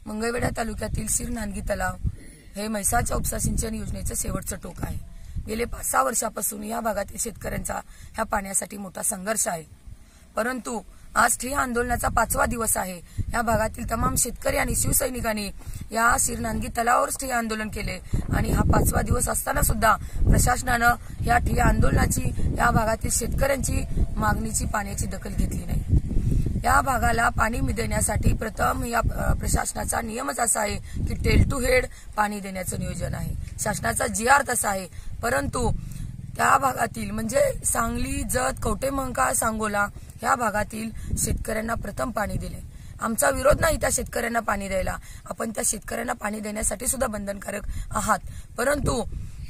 मंगळवेढा तालुक्यातील सिरनांदगी तलाव हे म्हैसाच्या उपसा सिंचन योजनेचे शेवटचे टोक आहे। गेले 5-6 वर्षापासून या भागातील शेतकऱ्यांचा ह्या पाण्यासाठी मोठा संघर्ष आहे। परंतु आज ठिय्या आंदोलनाचा 5वा दिवस आहे। या भागातील तमाम शेतकरी आणि शिवसैनिकांनी या सिरनांदगी तलावावर ठिय्या आंदोलन केले आणि हा 5वा दिवस असताना सुद्धा प्रशासनाने या ठिय्या आंदोलनाची या भागातील शेतकऱ्यांची मागणीची पाण्याची दखल घेतली नाही। या भागाला पाणी देण्यासाठी प्रथम या प्रशासनाचा नियमच असा आहे की टेल टू हेड पाणी देण्याचं नियोजन आहे। शासनाचा GR तसा आहे, परंतु त्या भागातील म्हणजे सांगली, जत, कवठेमहांकाळ, सांगोला या भागातील शेतकऱ्यांना प्रथम पाणी दिले। आमचा विरोध नाही त्या शेतकऱ्यांना पाणी द्यायला, आपण त्या शेतकऱ्यांना पाणी देण्यासाठी सुद्धा बंधनकारक आहात, परंतु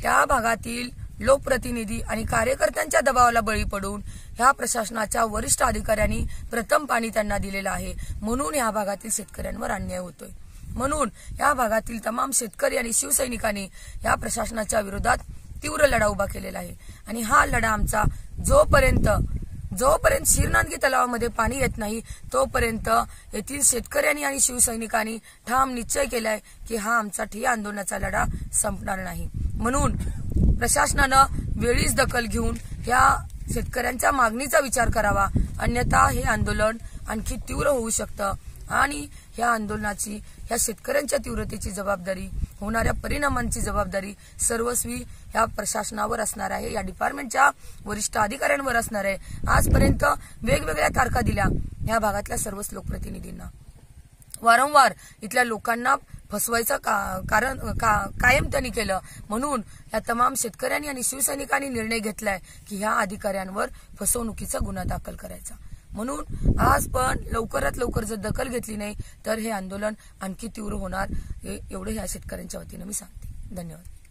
त्या भागातील लोकप्रतिनिधी आणि कार्यकर्त्यांच्या दबावाला बळी पडून ह्या प्रशासनाच्या वरिष्ठ अधिकाऱ्यांनी प्रथम पाणी त्यांना दिलेलं आहे, म्हणून या भागातील शेतकऱ्यांवर अन्याय होतोय। म्हणून या भागातील तमाम शेतकरी आणि शिवसैनिकांनी या प्रशासनाच्या विरोधात तीव्र लढा उभा केलेला आहे आणि हा लढा आमचा जोपर्यंत सिरनांदगी तलावामध्ये पाणी येत नाही तोपर्यंत येथील शेतकऱ्यांनी आणि शिवसैनिकांनी ठाम निश्चय केलाय की हा आमचा ठिय्या आंदोलनाचा लढा संपणार नाही। म्हणून प्रशासनानं वेळीच दखल घेऊन या शेतकऱ्यांच्या मागणीचा विचार करावा, अन्यथा हे आंदोलन आणखी तीव्र होऊ शकतं आणि या आंदोलनाची या शेतकऱ्यांच्या तीव्रतेची जबाबदारी, होणाऱ्या परिणामांची जबाबदारी सर्वस्वी या प्रशासनावर असणार आहे, या डिपार्टमेंटच्या वरिष्ठ अधिकाऱ्यांवर असणार आहे। आजपर्यंत वेगवेगळ्या तारखा दिल्या या भागातल्या सर्वच लोकप्रतिनिधींना, वारंवार इथल्या लोकांना फसवायचं कायम त्यांनी केलं। म्हणून या तमाम शेतकऱ्यांनी आणि शिवसैनिकांनी निर्णय घेतलाय की ह्या अधिकाऱ्यांवर फसवणुकीचा गुन्हा दाखल करायचा। म्हणून आज पण लवकरात लवकर जर दखल घेतली नाही तर हे आंदोलन आणखी तीव्र होणार, एवढे ह्या शेतकऱ्यांच्या वतीने मी सांगते। धन्यवाद।